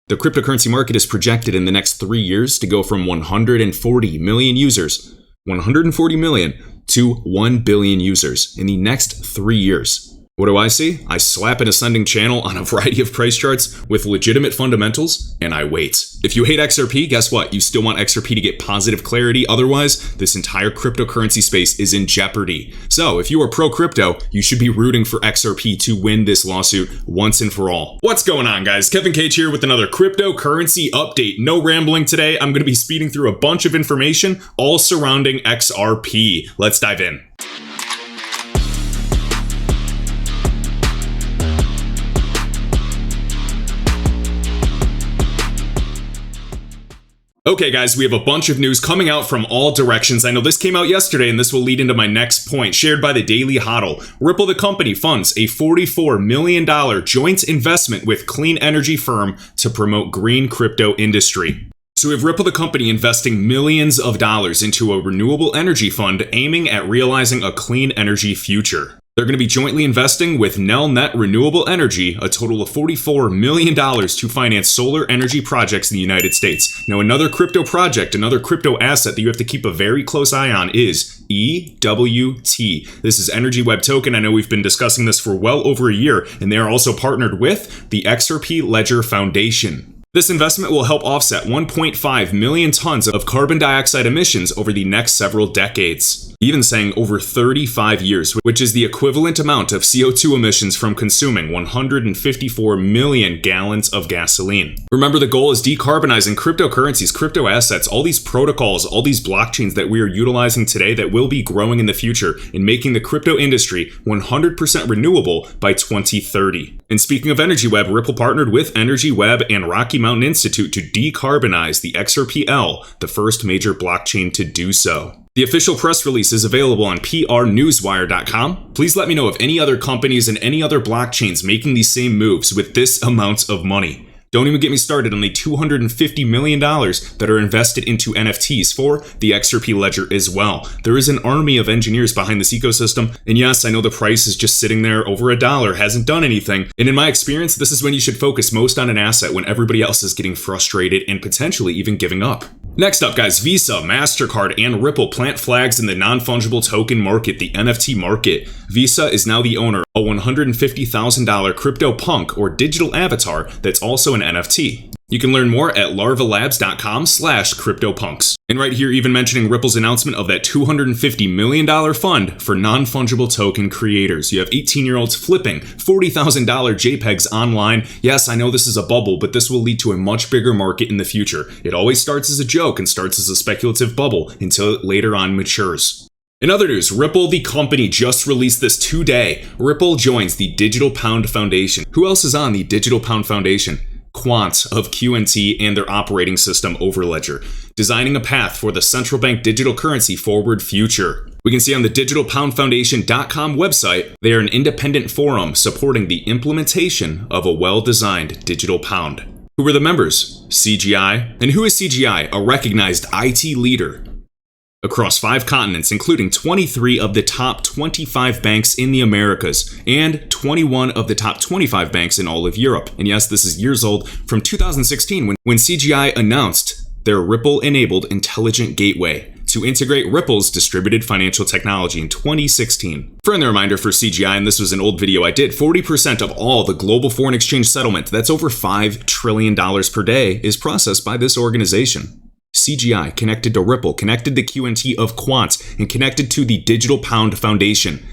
The cryptocurrency market is projected in the next 3 years to go from 140 million users, 140 million, to 1 billion users in the next 3 years. What do I see? I slap an ascending channel on a variety of price charts with legitimate fundamentals, and I wait. If you hate XRP, guess what? You still want XRP to get positive clarity. Otherwise, this entire cryptocurrency space is in jeopardy. So if you are pro-crypto, you should be rooting for XRP to win this lawsuit once and for all. What's going on, guys? Kevin Cage here with another cryptocurrency update. No rambling today. I'm going to be speeding through a bunch of information, all surrounding XRP. Let's dive in. Okay guys, we have a bunch of news coming out from all directions. I know this came out yesterday and this will lead into my next point, shared by the Daily Hodl. Ripple the company funds a $44 million joint investment with clean energy firm to promote green crypto industry. So we have Ripple the company investing millions of dollars into a renewable energy fund aiming at realizing a clean energy future. They're going to be jointly investing with Nelnet Renewable Energy a total of $44 million to finance solar energy projects in the United States. Now, another crypto project, another crypto asset that you have to keep a very close eye on is EWT. This is Energy Web Token. I know we've been discussing this for well over a year, and they are also partnered with the XRP Ledger Foundation. This investment will help offset 1.5 million tons of carbon dioxide emissions over the next several decades. Even saying over 35 years, which is the equivalent amount of CO2 emissions from consuming 154 million gallons of gasoline. Remember, the goal is decarbonizing cryptocurrencies, crypto assets, all these protocols, all these blockchains that we are utilizing today that will be growing in the future, and making the crypto industry 100% renewable by 2030. And speaking of Energy Web, Ripple partnered with Energy Web and Rocky Mountain Institute to decarbonize the XRPL, the first major blockchain to do so. The official press release is available on prnewswire.com. Please let me know of any other companies and any other blockchains making these same moves with this amount of money. Don't even get me started on the $250 million that are invested into NFTs for the XRP Ledger as well. There is an army of engineers behind this ecosystem, and yes, I know the price is just sitting there over $1, hasn't done anything, and in my experience, this is when you should focus most on an asset when everybody else is getting frustrated and potentially even giving up. Next up, guys, Visa, MasterCard, and Ripple plant flags in the non-fungible token market, the NFT market. Visa is now the owner of a $150,000 CryptoPunk or digital avatar that's also an NFT. You can learn more at larvalabs.com/CryptoPunks. And right here, even mentioning Ripple's announcement of that $250 million fund for non-fungible token creators. You have 18-year-olds flipping $40,000 JPEGs online. Yes, I know this is a bubble, but this will lead to a much bigger market in the future. It always starts as a joke and starts as a speculative bubble until it later on matures. In other news, Ripple, the company, just released this today. Ripple joins the Digital Pound Foundation. Who else is on the Digital Pound Foundation? Quant of QNT and their operating system Overledger, designing a path for the central bank digital currency forward future. We can see on the digitalpoundfoundation.com website, they are an independent forum supporting the implementation of a well-designed digital pound. Who are the members? CGI. And who is CGI? A recognized IT leader across 5 continents, including 23 of the top 25 banks in the Americas and 21 of the top 25 banks in all of Europe. And yes, this is years old, from 2016 when CGI announced their Ripple-enabled intelligent gateway to integrate Ripple's distributed financial technology in 2016. Further reminder for CGI, and this was an old video I did, 40% of all the global foreign exchange settlement, that's over $5 trillion per day, is processed by this organization. CGI, connected to Ripple, connected to QNT of Quant, and connected to the Digital Pound Foundation,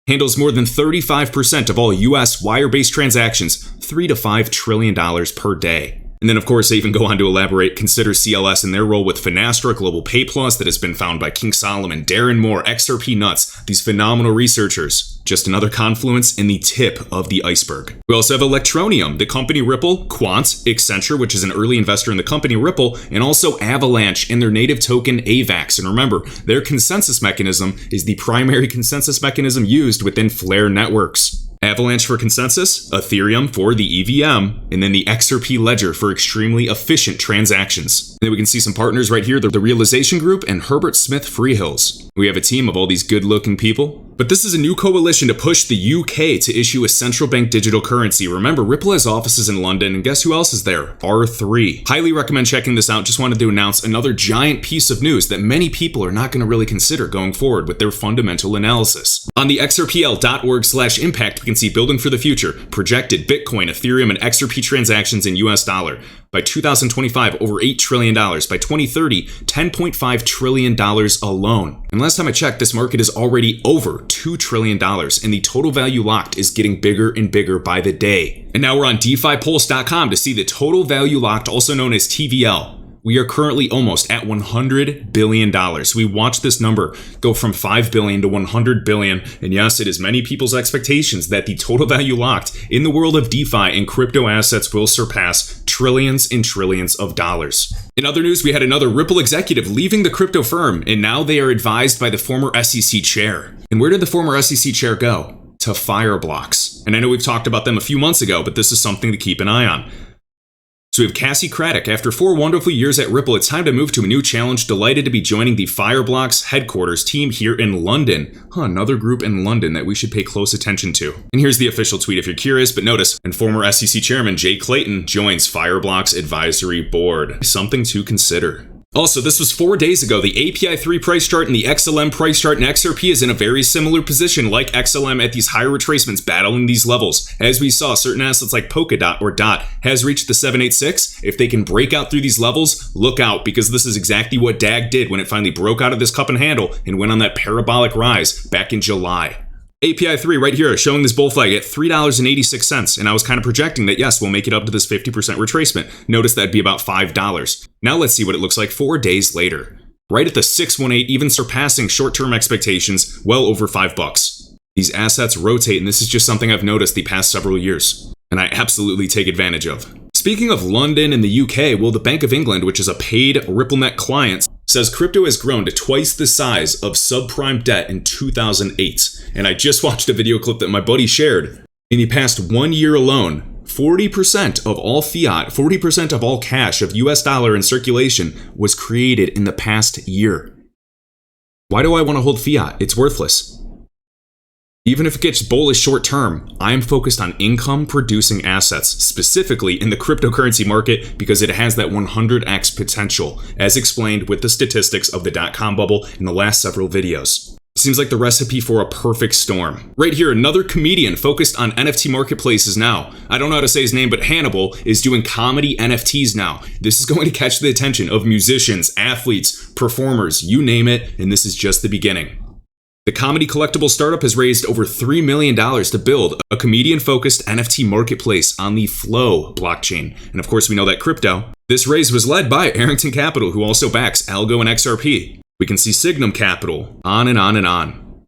handles more than 35% of all US wire-based transactions, $3 to $5 trillion per day. And then, of course, they even go on to elaborate, consider CLS and their role with Finastra, Global Pay Plus, that has been found by King Solomon, Darren Moore, XRP Nuts, these phenomenal researchers. Just another confluence in the tip of the iceberg. We also have Electroneum, the company Ripple, Quant, Accenture, which is an early investor in the company Ripple, and also Avalanche and their native token AVAX. And remember, their consensus mechanism is the primary consensus mechanism used within Flare networks. Avalanche for consensus, Ethereum for the EVM, and then the XRP Ledger for extremely efficient transactions. And then we can see some partners right here, the Realization Group and Herbert Smith Freehills. We have a team of all these good-looking people But this is a new coalition to push the UK to issue a central bank digital currency. Remember, Ripple has offices in London, and guess who else is there? R3. Highly recommend checking this out. Just wanted to announce another giant piece of news that many people are not going to really consider going forward with their fundamental analysis. On the xrpl.org/impact, we can see building for the future, projected Bitcoin, Ethereum, and XRP transactions in US dollar. By 2025, over $8 trillion. By 2030, $10.5 trillion alone. And last time I checked, this market is already over $2 trillion, and the total value locked is getting bigger and bigger by the day. And now we're on DeFiPulse.com to see the total value locked, also known as TVL. We are currently almost at $100 billion. We watched this number go from $5 billion to $100 billion. And yes, it is many people's expectations that the total value locked in the world of DeFi and crypto assets will surpass trillions and trillions of dollars. In other news, we had another Ripple executive leaving the crypto firm, and now they are advised by the former SEC chair. And where did the former SEC chair go? To Fireblocks. And I know we've talked about them a few months ago, but this is something to keep an eye on. So we have Cassie Craddock. After 4 wonderful years at Ripple, it's time to move to a new challenge. Delighted to be joining the Fireblocks headquarters team here in London. Another group in London that we should pay close attention to. And here's the official tweet if you're curious, but notice, and former SEC chairman Jay Clayton joins Fireblocks advisory board. Something to consider. Also, this was 4 days ago. The API 3 price chart and the XLM price chart, and XRP is in a very similar position like XLM at these higher retracements battling these levels. As we saw, certain assets like Polkadot or DOT has reached the 786. If they can break out through these levels, look out, because this is exactly what DAG did when it finally broke out of this cup and handle and went on that parabolic rise back in July. API 3 right here showing this bull flag at $3.86, and I was kind of projecting that yes, we'll make it up to this 50% retracement. Notice that'd be about $5. Now let's see what it looks like 4 days later. Right at the 618, even surpassing short-term expectations, well over $5. These assets rotate, and this is just something I've noticed the past several years, and I absolutely take advantage of. Speaking of London and the UK, well, the Bank of England, which is a paid RippleNet client, says crypto has grown to twice the size of subprime debt in 2008. And I just watched a video clip that my buddy shared. In the past 1 year alone, 40% of all fiat, 40% of all cash of US dollar in circulation was created in the past year. Why do I want to hold fiat? It's worthless. Even if it gets bullish short term, I am focused on income producing assets, specifically in the cryptocurrency market, because it has that 100x potential, as explained with the statistics of the dot-com bubble in the last several videos. Seems like the recipe for a perfect storm. Right here, another comedian focused on NFT marketplaces now. I don't know how to say his name, but Hannibal is doing comedy NFTs now. This is going to catch the attention of musicians, athletes, performers, you name it, and this is just the beginning. The comedy collectible startup has raised over $3 million to build a comedian-focused NFT marketplace on the Flow blockchain. And of course, we know that crypto. This raise was led by Arrington Capital, who also backs Algo and XRP. We can see Signum Capital, on and on and on.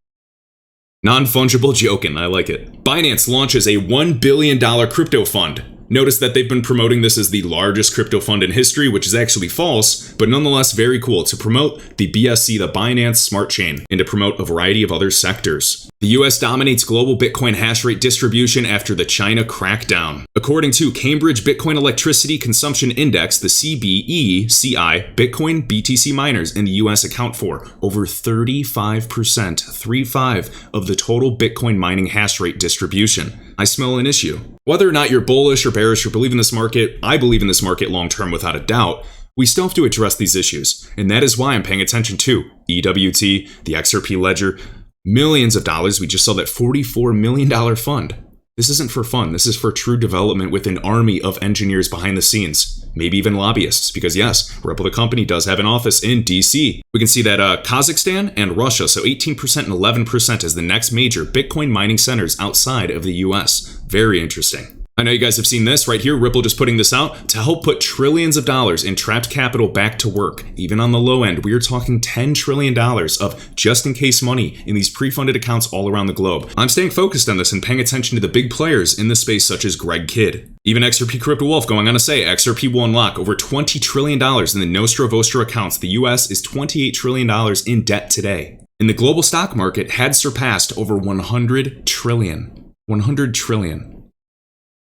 Non-fungible joking, I like it. Binance launches a $1 billion crypto fund. Notice that they've been promoting this as the largest crypto fund in history, which is actually false, but nonetheless very cool to promote the BSC, the Binance Smart Chain, and to promote a variety of other sectors. The US dominates global Bitcoin hash rate distribution after the China crackdown. According to Cambridge Bitcoin Electricity Consumption Index, the CBECI, Bitcoin BTC miners in the US account for over 35% of the total Bitcoin mining hash rate distribution. I smell an issue. Whether or not you're bullish or bearish or believe in this market, I believe in this market long term without a doubt. We still have to address these issues, and that is why I'm paying attention to EWT, the XRP ledger, millions of dollars. We just saw that $44 million fund. This isn't for fun. This is for true development with an army of engineers behind the scenes, maybe even lobbyists, because yes, Ripple the company does have an office in DC. We can see that Kazakhstan and Russia, so 18% and 11% as the next major Bitcoin mining centers outside of the US. Very interesting. I know you guys have seen this right here. Ripple just putting this out to help put trillions of dollars in trapped capital back to work. Even on the low end, we are talking $10 trillion of just-in-case money in these pre-funded accounts all around the globe. I'm staying focused on this and paying attention to the big players in the space such as Greg Kidd. Even XRP Crypto Wolf going on to say XRP will unlock over $20 trillion in the Nostra Vostra accounts. The US is $28 trillion in debt today. And the global stock market had surpassed over 100 trillion. 100 trillion.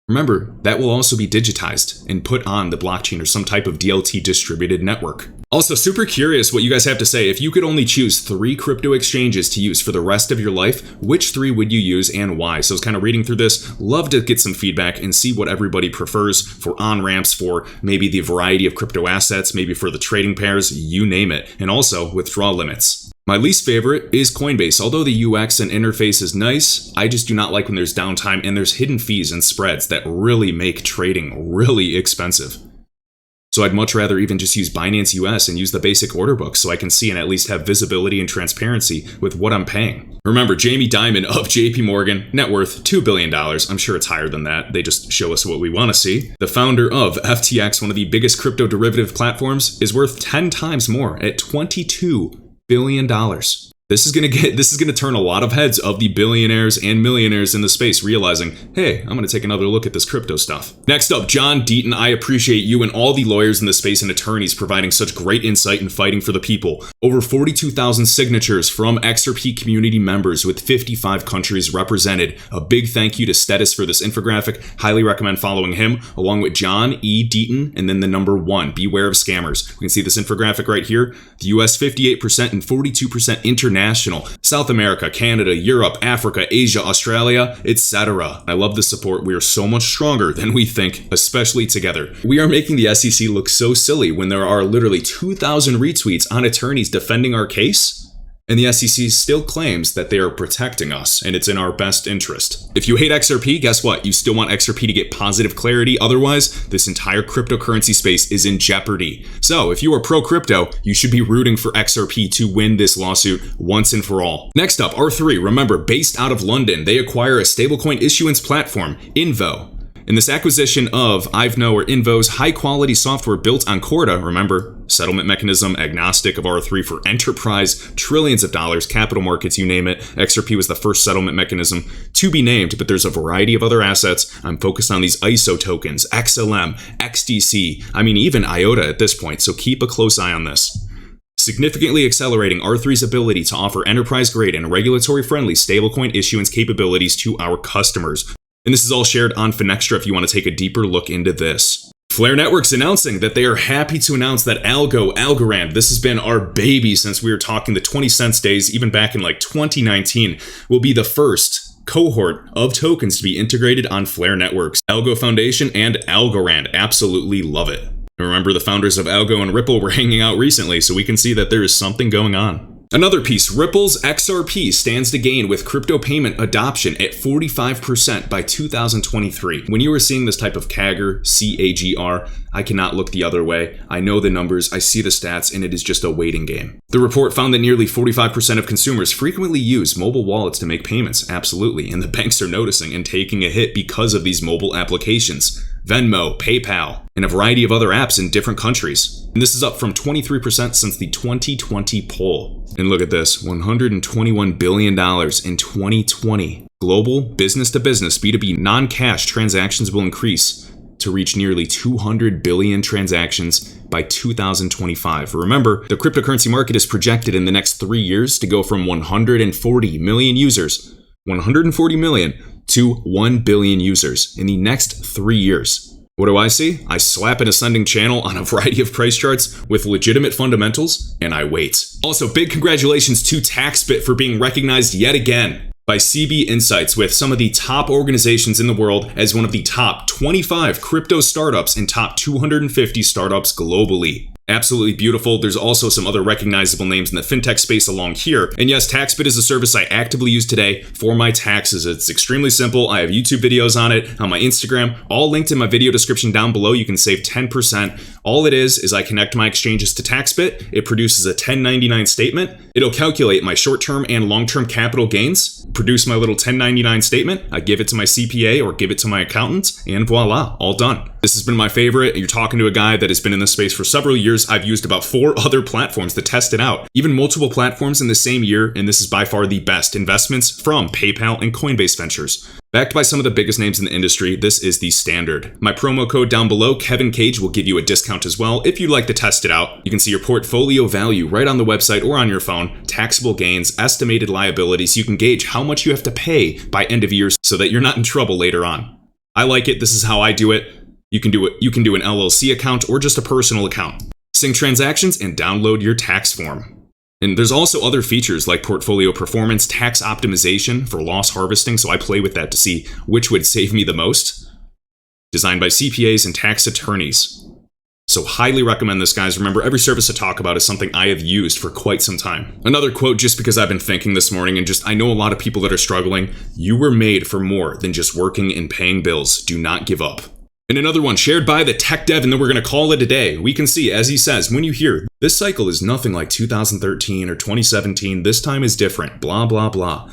Remember, that will also be digitized and put on the blockchain or some type of DLT distributed network. Also, super curious what you guys have to say. If you could only choose 3 crypto exchanges to use for the rest of your life, which 3 would you use and why? So I was kind of reading through this. Love to get some feedback and see what everybody prefers for on-ramps, for maybe the variety of crypto assets, maybe for the trading pairs, you name it. And also withdrawal limits. My least favorite is Coinbase. Although the UX and interface is nice, I just do not like when there's downtime and there's hidden fees and spreads that really make trading really expensive. So I'd much rather even just use Binance US and use the basic order book so I can see and at least have visibility and transparency with what I'm paying. Remember, Jamie Dimon of JP Morgan, net worth $2 billion. I'm sure it's higher than that. They just show us what we want to see. The founder of FTX, one of the biggest crypto derivative platforms, is worth 10 times more at $22 billion. This is going to turn a lot of heads of the billionaires and millionaires in the space realizing, hey, I'm going to take another look at this crypto stuff. Next up, John Deaton. I appreciate you and all the lawyers in the space and attorneys providing such great insight and fighting for the people. Over 42,000 signatures from XRP community members with 55 countries represented. A big thank you to Status for this infographic. Highly recommend following him along with John E. Deaton and then the number 1. Beware of scammers. We can see this infographic right here. The US 58% and 42% international. South America, Canada, Europe, Africa, Asia, Australia, etc. I love the support. We are so much stronger than we think, especially together. We are making the SEC look so silly when there are literally 2,000 retweets on attorneys defending our case. And the SEC still claims that they are protecting us, and it's in our best interest. If you hate XRP, guess what? You still want XRP to get positive clarity. Otherwise, this entire cryptocurrency space is in jeopardy. So if you are pro-crypto, you should be rooting for XRP to win this lawsuit once and for all. Next up, R3. Remember, based out of London, they acquire a stablecoin issuance platform, Invo. In this acquisition of Ivno or Invo's high-quality software built on Corda, remember, settlement mechanism agnostic of R3 for enterprise, trillions of dollars, capital markets, you name it. XRP was the first settlement mechanism to be named, but there's a variety of other assets. I'm focused on these ISO tokens, XLM, XDC, even IOTA at this point, so keep a close eye on this. Significantly accelerating R3's ability to offer enterprise-grade and regulatory-friendly stablecoin issuance capabilities to our customers. And this is all shared on Finextra if you want to take a deeper look into this. Flare Networks announcing that they are happy to announce that Algorand, this has been our baby since we were talking the 20 cents days, even back in 2019, will be the first cohort of tokens to be integrated on Flare Networks. Algo Foundation and Algorand, absolutely love it. Remember, the founders of Algo and Ripple were hanging out recently, so we can see that there is something going on. Another piece, Ripple's XRP stands to gain with crypto payment adoption at 45% by 2023. When you are seeing this type of CAGR, C-A-G-R, I cannot look the other way. I know the numbers, I see the stats, and it is just a waiting game. The report found that nearly 45% of consumers frequently use mobile wallets to make payments, absolutely, and the banks are noticing and taking a hit because of these mobile applications. Venmo, PayPal, and a variety of other apps in different countries. And this is up from 23% since the 2020 poll. And look at this, $121 billion in 2020. Global business-to-business B2B non-cash transactions will increase to reach nearly 200 billion transactions by 2025. Remember, the cryptocurrency market is projected in the next 3 years to go from 140 million users, 140 million, to 1 billion users in the next 3 years. What do I see? I slap an ascending channel on a variety of price charts with legitimate fundamentals, and I wait. Also, big congratulations to TaxBit for being recognized yet again by CB Insights with some of the top organizations in the world as one of the top 25 crypto startups and top 250 startups globally. Absolutely beautiful. There's also some other recognizable names in the fintech space along here. And yes, TaxBit is a service I actively use today for my taxes. It's extremely simple. I have YouTube videos on it, on my Instagram, all linked in my video description down below. You can save 10%. All it is I connect my exchanges to TaxBit. It produces a 1099 statement. It'll calculate my short-term and long-term capital gains, produce my little 1099 statement. I give it to my CPA or give it to my accountant, and voila, all done. This has been my favorite. You're talking to a guy that has been in this space for several years. I've used about 4 other platforms to test it out, even multiple platforms in the same year, and this is by far the best investments from PayPal and Coinbase Ventures. Backed by some of the biggest names in the industry, this is the standard. My promo code down below, kevincage, will give you a discount as well if you'd like to test it out. You can see your portfolio value right on the website or on your phone, taxable gains, estimated liabilities. You can gauge how much you have to pay by end of year so that you're not in trouble later on. I like it. This is how I do it. You can do an LLC account or just a personal account. sync transactions, and download your tax form. And there's also other features like portfolio performance, tax optimization for loss harvesting, so I play with that to see which would save me the most. Designed by CPAs and tax attorneys. So highly recommend this, guys. Remember, every service I talk about is something I have used for quite some time. Another quote, just because I've been thinking this morning, and I know a lot of people that are struggling. You were made for more than just working and paying bills. Do not give up. And another one shared by the tech dev, and then we're going to call it a day. We can see, as he says, when you hear, this cycle is nothing like 2013 or 2017, this time is different, blah, blah, blah.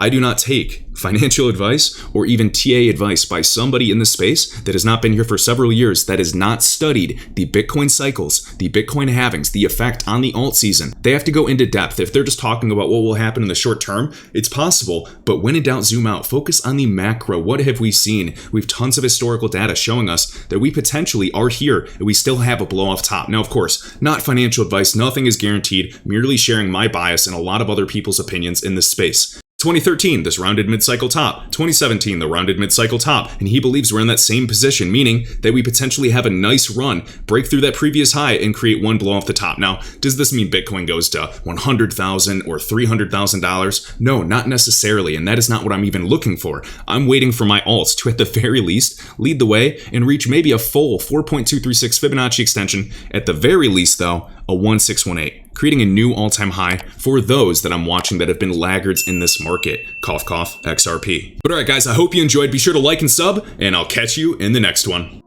I do not take financial advice or even TA advice by somebody in the space that has not been here for several years, that has not studied the Bitcoin cycles, the Bitcoin halvings, the effect on the alt season. They have to go into depth. If they're just talking about what will happen in the short term, it's possible, but when in doubt, zoom out. Focus on the macro. What have we seen? We have tons of historical data showing us that we potentially are here and we still have a blow off top. Now, of course, not financial advice. Nothing is guaranteed. Merely sharing my bias and a lot of other people's opinions in this space. 2013, this rounded mid-cycle top. 2017, the rounded mid-cycle top. And he believes we're in that same position, meaning that we potentially have a nice run, break through that previous high, and create one blow off the top. Now, does this mean Bitcoin goes to $100,000 or $300,000? No, not necessarily, and that is not what I'm even looking for. I'm waiting for my alts to, at the very least, lead the way and reach maybe a full 4.236 Fibonacci extension. At the very least, though, a 1618, creating a new all-time high for those that I'm watching that have been laggards in this market. Cough, cough, XRP. But all right, guys, I hope you enjoyed. Be sure to like and sub, and I'll catch you in the next one.